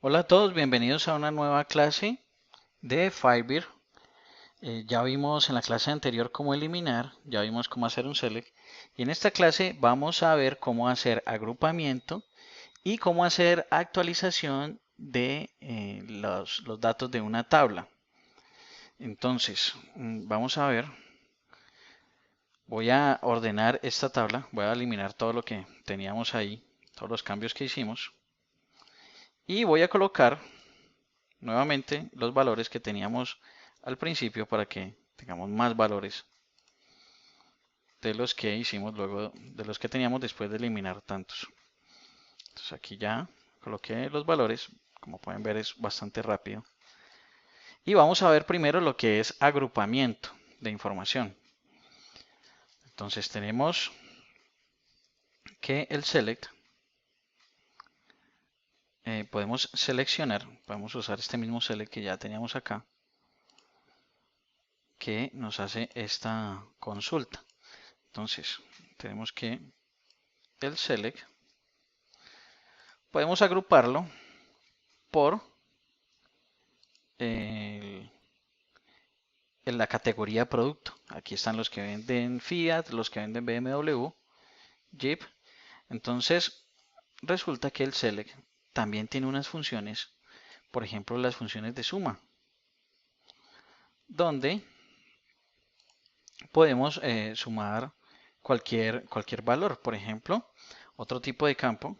Hola a todos, bienvenidos a una nueva clase de Firebird. Ya vimos en la clase anterior cómo eliminar, ya vimos cómo hacer un select y en esta clase vamos a ver cómo hacer agrupamiento y cómo hacer actualización de los datos de una tabla. Entonces, vamos a ver, voy a ordenar esta tabla, voy a eliminar todo lo que teníamos ahí, todos los cambios que hicimos y voy a colocar nuevamente los valores que teníamos al principio para que tengamos más valores de los que hicimos luego, de los que teníamos después de eliminar tantos. Entonces aquí ya coloqué los valores, como pueden ver es bastante rápido. Y vamos a ver primero lo que es agrupamiento de información. Entonces tenemos que el select, podemos seleccionar, podemos usar este mismo select que ya teníamos acá, que nos hace esta consulta. Entonces tenemos que el select podemos agruparlo por en la categoría producto. Aquí están los que venden Fiat, los que venden BMW, Jeep. Entonces, resulta que el select también tiene unas funciones, por ejemplo, las funciones de suma, donde podemos sumar cualquier valor. Por ejemplo, otro tipo de campo,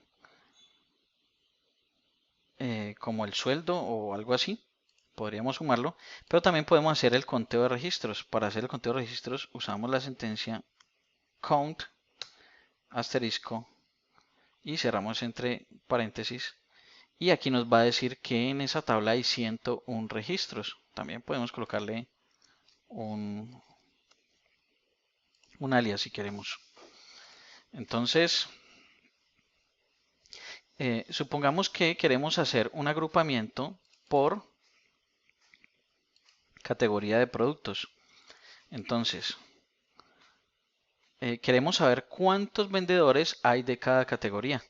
como el sueldo o algo así, podríamos sumarlo, pero también podemos hacer el conteo de registros. Para hacer el conteo de registros usamos la sentencia count asterisco y cerramos entre paréntesis. Y aquí nos va a decir que en esa tabla hay 101 registros. También podemos colocarle un, un alias si queremos. Entonces, supongamos que queremos hacer un agrupamiento por categoría de productos. Entonces, queremos saber cuántos vendedores hay de cada categoría.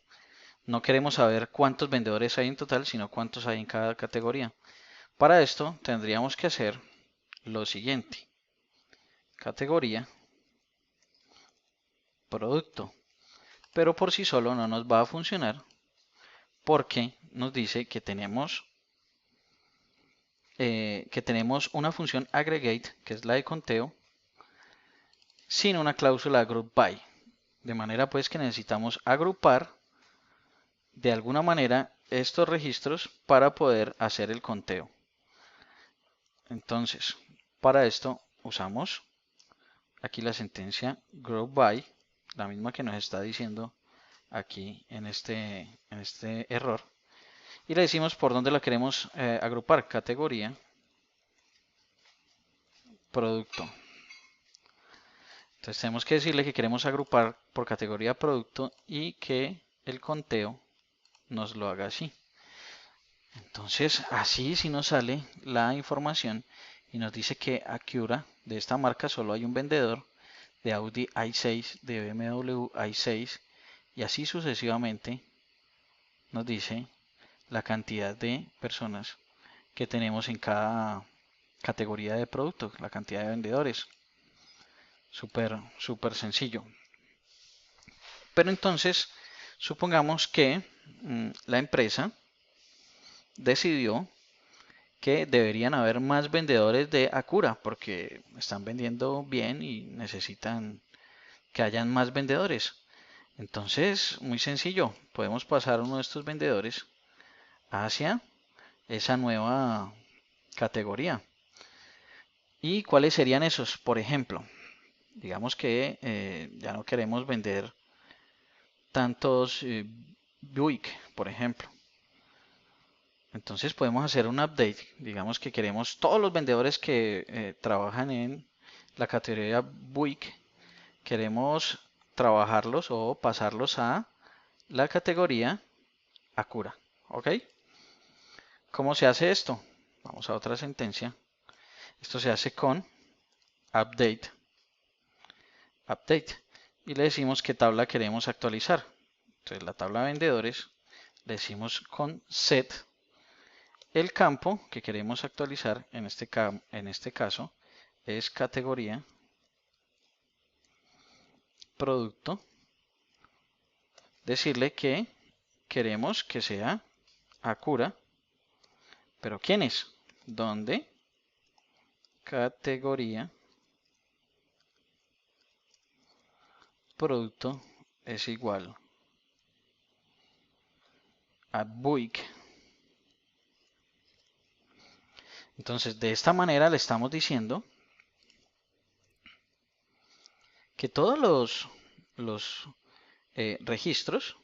No queremos saber cuántos vendedores hay en total, sino cuántos hay en cada categoría. Para esto tendríamos que hacer lo siguiente. Categoría, producto. Pero por sí solo no nos va a funcionar porque nos dice que tenemos una función aggregate, que es la de conteo, sin una cláusula group by. De manera pues que necesitamos agrupar de alguna manera estos registros para poder hacer el conteo. Entonces, para esto usamos aquí la sentencia group by, la misma que nos está diciendo aquí en este error. Y le decimos por dónde la queremos agrupar, categoría, producto. Entonces tenemos que decirle que queremos agrupar por categoría producto y que el conteo nos lo haga así. Entonces así sí nos sale la información y nos dice que Acura de esta marca solo hay un vendedor, de Audi hay 6, de BMW hay 6 y así sucesivamente nos dice la cantidad de personas que tenemos en cada categoría de producto, la cantidad de vendedores. Súper sencillo. Pero entonces, supongamos que la empresa decidió que deberían haber más vendedores de Acura porque están vendiendo bien y necesitan que hayan más vendedores. Entonces, muy sencillo, podemos pasar uno de estos vendedores hacia esa nueva categoría. ¿Y cuáles serían esos? Por ejemplo, digamos que ya no queremos vender tantos Buick, por ejemplo. Entonces podemos hacer un update. Digamos que queremos todos los vendedores que trabajan en la categoría Buick. Queremos trabajarlos o pasarlos a la categoría Acura. ¿Ok? ¿Cómo se hace esto? Vamos a otra sentencia. Esto se hace con update. Update. Y le decimos qué tabla queremos actualizar. Entonces la tabla de vendedores le decimos con set El campo que queremos actualizar en este caso es categoría producto. Decirle que queremos que sea Acura, pero ¿quién es? Donde categoría producto es igual a Buick. Entonces, de esta manera le estamos diciendo que todos los registros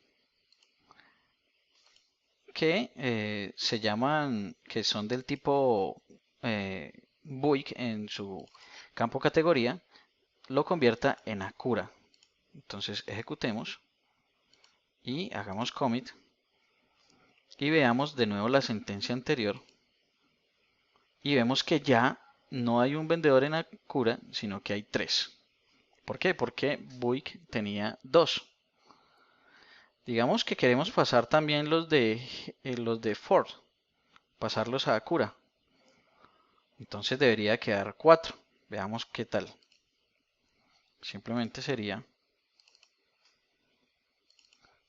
que se llaman, que son del tipo Buick en su campo categoría, lo convierta en Acura. Entonces ejecutemos y hagamos commit y veamos de nuevo la sentencia anterior y vemos que ya no hay un vendedor en Acura, sino que hay tres. ¿Por qué? Porque Buick tenía dos. Digamos que queremos pasar también los de Ford, pasarlos a Acura. Entonces debería quedar 4. Veamos qué tal. Simplemente sería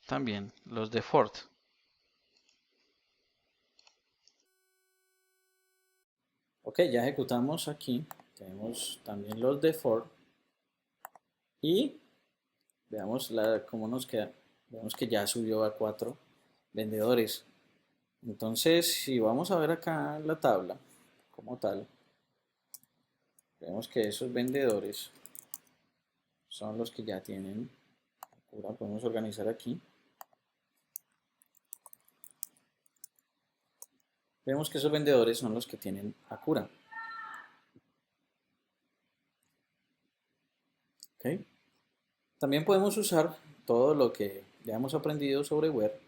también los de Ford. Ok, ya ejecutamos aquí. Tenemos también los de Ford. Y veamos cómo nos queda. Vemos que ya subió a 4 vendedores. Entonces, si vamos a ver acá en la tabla, como tal, vemos que esos vendedores son los que ya tienen. Ahora podemos organizar aquí. Vemos que esos vendedores son los que tienen Acura. ¿Okay? También podemos usar todo lo que ya hemos aprendido sobre web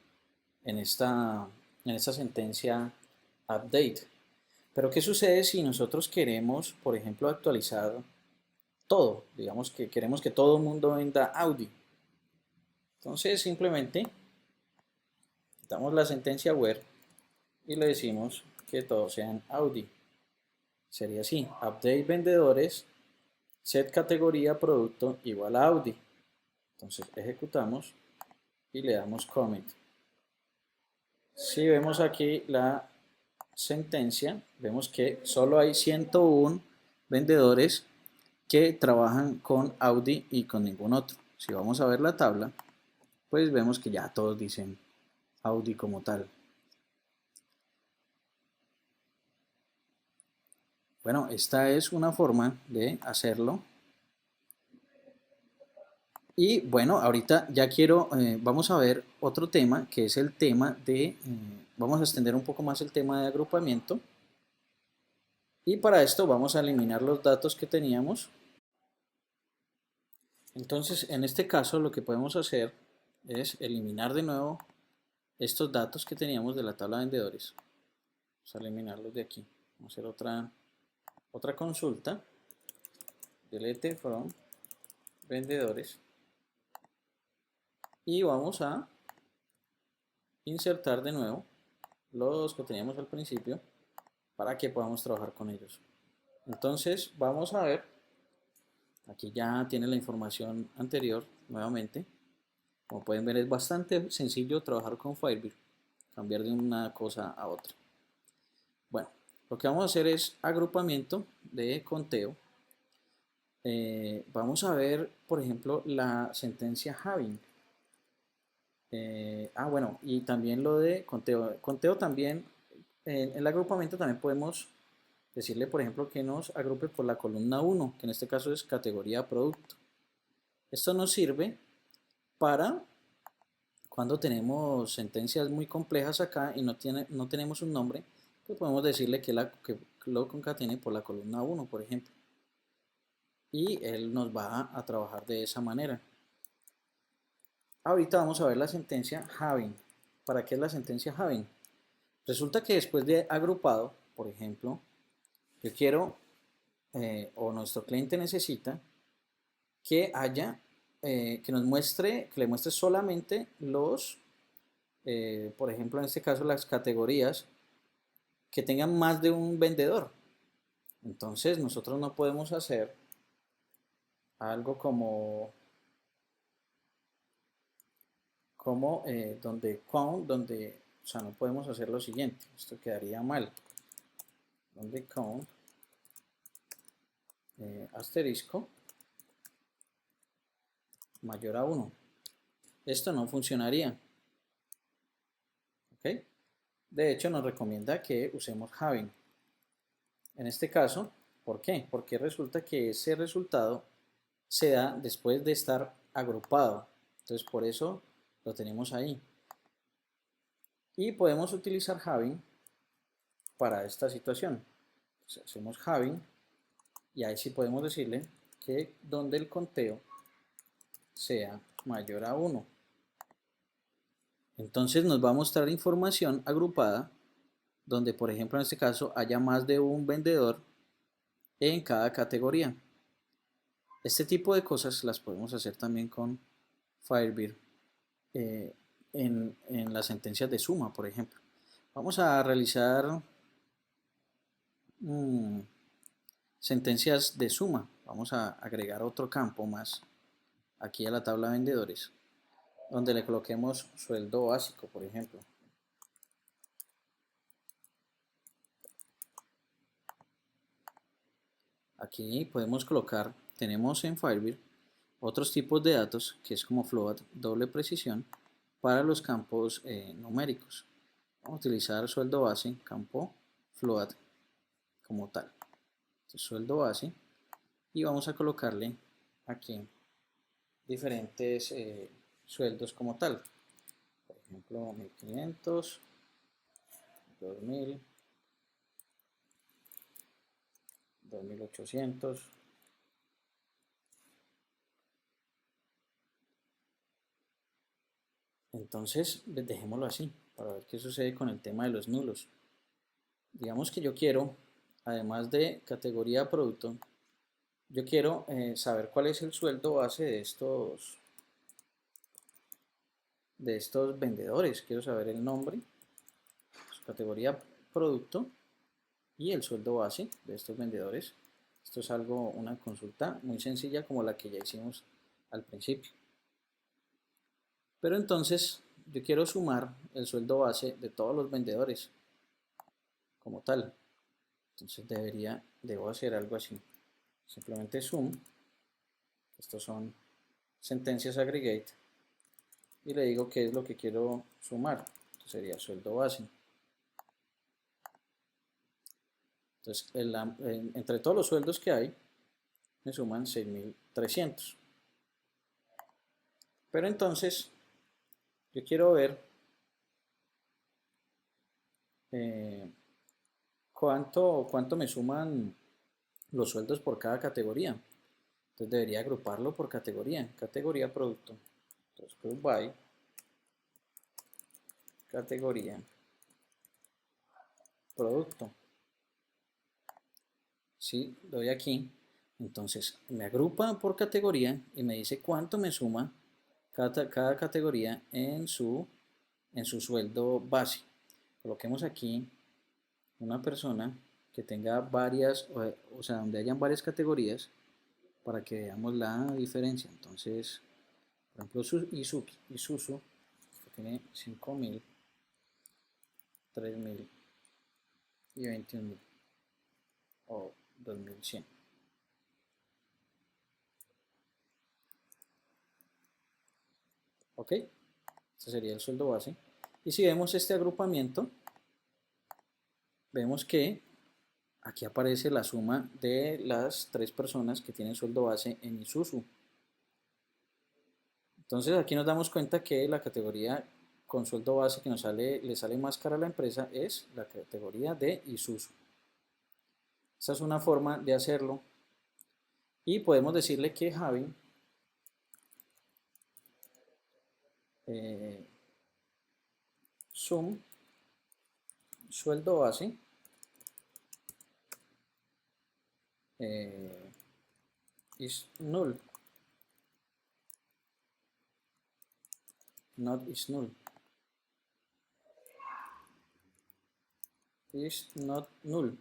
en esta sentencia update. Pero ¿qué sucede si nosotros queremos, por ejemplo, actualizar todo? Digamos que queremos que todo el mundo venda Audi. Entonces simplemente quitamos la sentencia where y le decimos que todos sean Audi. Sería así, update vendedores, set categoría producto igual a Audi. Entonces ejecutamos y le damos commit. Si vemos aquí la sentencia, vemos que solo hay 101 vendedores que trabajan con Audi y con ningún otro. Si vamos a ver la tabla, pues vemos que ya todos dicen Audi como tal. Bueno, esta es una forma de hacerlo. Y bueno, ahorita ya vamos a ver otro tema, que es el tema vamos a extender un poco más el tema de agrupamiento. Y para esto vamos a eliminar los datos que teníamos. Entonces, en este caso lo que podemos hacer es eliminar de nuevo estos datos que teníamos de la tabla de vendedores. Vamos a eliminarlos de aquí. Vamos a hacer otra consulta. Delete from vendedores. Y vamos a insertar de nuevo los que teníamos al principio para que podamos trabajar con ellos. Entonces vamos a ver, aquí ya tiene la información anterior nuevamente. Como pueden ver, es bastante sencillo trabajar con Firebird, cambiar de una cosa a otra. Bueno, lo que vamos a hacer es agrupamiento de conteo. Vamos a ver, por ejemplo, la sentencia having. Bueno, y también lo de conteo. Conteo también, en el agrupamiento también podemos decirle, por ejemplo, que nos agrupe por la columna 1, que en este caso es categoría producto. Esto nos sirve para cuando tenemos sentencias muy complejas acá y no tenemos un nombre, pues podemos decirle que lo concatene por la columna 1, por ejemplo. Y él nos va a trabajar de esa manera. Ahorita vamos a ver la sentencia having. ¿Para qué es la sentencia having? Resulta que después de agrupado, por ejemplo, yo quiero, o nuestro cliente necesita, que haya, que le muestre solamente por ejemplo, en este caso las categorías que tengan más de un vendedor. Entonces nosotros no podemos hacer algo como donde count, o sea, no podemos hacer lo siguiente, esto quedaría mal, donde count asterisco mayor a 1. Esto no funcionaría, ¿ok? De hecho, nos recomienda que usemos having. En este caso, ¿por qué? Porque resulta que ese resultado se da después de estar agrupado. Entonces, por eso lo tenemos ahí. Y podemos utilizar having para esta situación. Entonces, hacemos having y ahí sí podemos decirle que donde el conteo sea mayor a 1. Entonces nos va a mostrar información agrupada donde, por ejemplo, en este caso haya más de un vendedor en cada categoría. Este tipo de cosas las podemos hacer también con Firebird eh, en las sentencias de suma, por ejemplo. Vamos a realizar sentencias de suma. Vamos a agregar otro campo más aquí a la tabla de vendedores, donde le coloquemos sueldo básico, por ejemplo. Aquí podemos colocar, tenemos en Firebird otros tipos de datos, que es como float, doble precisión, para los campos numéricos. Vamos a utilizar sueldo base, campo float como tal. Entonces, sueldo base, y vamos a colocarle aquí diferentes sueldos como tal. Por ejemplo, 1500, 2000, 2800. Entonces, dejémoslo así, para ver qué sucede con el tema de los nulos. Digamos que yo quiero, además de categoría producto, yo quiero saber cuál es el sueldo base de estos vendedores. Quiero saber el nombre, su categoría producto y el sueldo base de estos vendedores. Esto es algo, una consulta muy sencilla como la que ya hicimos al principio. Pero entonces yo quiero sumar el sueldo base de todos los vendedores como tal. Entonces debo hacer algo así. Simplemente sum, estos son sentencias aggregate, y le digo qué es lo que quiero sumar. Entonces sería sueldo base. Entonces, entre todos los sueldos que hay, me suman 6300. Pero entonces, yo quiero ver eh, cuánto me suman los sueldos por cada categoría. Entonces debería agruparlo por categoría. Categoría producto. Entonces group by categoría producto. Si doy aquí, entonces me agrupa por categoría y me dice cuánto me suma cada categoría en su sueldo base. Coloquemos aquí una persona que tenga varias, o sea, donde hayan varias categorías para que veamos la diferencia. Entonces, por ejemplo, Isuzu, que tiene 5000, 3000 y 21000 o 2100. ¿Ok? Este sería el sueldo base. Y si vemos este agrupamiento, vemos que aquí aparece la suma de las tres personas que tienen sueldo base en Isuzu. Entonces aquí nos damos cuenta que la categoría con sueldo base que le sale más cara a la empresa es la categoría de Isuzu. Esa es una forma de hacerlo. Y podemos decirle que Javi sum sueldo base is null, not is null. is not null.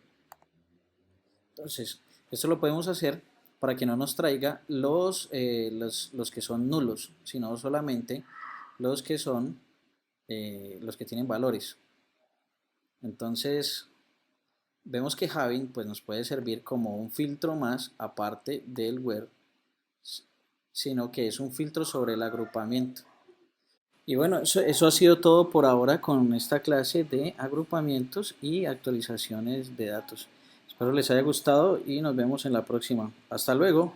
Entonces, esto lo podemos hacer para que no nos traiga los que son nulos, sino solamente los que son los que tienen valores. Entonces, vemos que having pues, nos puede servir como un filtro más aparte del where, sino que es un filtro sobre el agrupamiento. Y bueno, eso ha sido todo por ahora con esta clase de agrupamientos y actualizaciones de datos. Espero les haya gustado y nos vemos en la próxima. Hasta luego.